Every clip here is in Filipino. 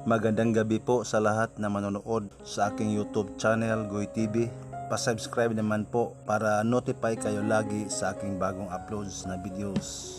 Magandang gabi po sa lahat na manonood sa aking YouTube channel, Goy TV. Pa-subscribe naman po para notify kayo lagi sa aking bagong uploads na videos.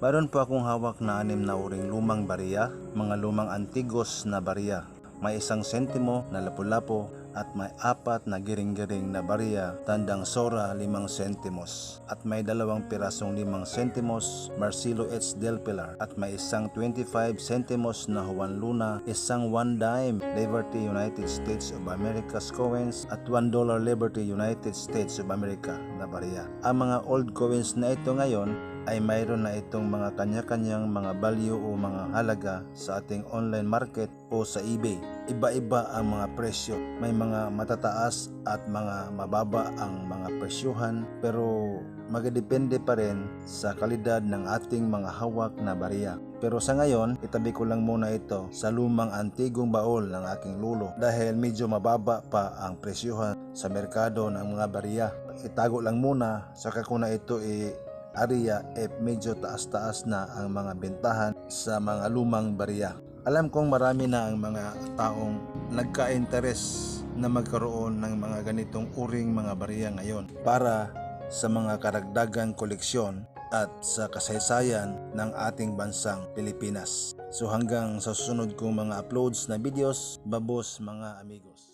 Mayroon po akong hawak na 6 na uring lumang bariya, mga lumang antigos na bariya. May 1 sentimo na lapu-lapu at may 4 na giring-giring na bariya tandang Sora 5 sentimos at may 2 pirasong 5 sentimos Marcelo H. Del Pilar at may 1 25 sentimos na Juan Luna, 1 dime Liberty United States of America coins at $1 Liberty United States of America na bariya. Ang mga old coins na ito ngayon ay mayroon na itong mga kanya-kanyang mga value o mga halaga sa ating online market o sa eBay. Iba-iba ang mga presyo. May mga matataas at mga mababa ang mga presyuhan, pero magdedepende pa rin sa kalidad ng ating mga hawak na bariya. Pero sa ngayon, itabi ko lang muna ito sa lumang antigong baol ng aking lulo dahil medyo mababa pa ang presyuhan sa merkado ng mga bariya. Itago lang muna, saka ko na ito area medyo taas-taas na ang mga bentahan sa mga lumang bariya. Alam kong marami na ang mga taong nagka-interes na magkaroon ng mga ganitong uring mga bariya ngayon para sa mga karagdagang koleksyon at sa kasaysayan ng ating bansang Pilipinas. So hanggang sa susunod kong mga uploads na videos, babos mga amigos.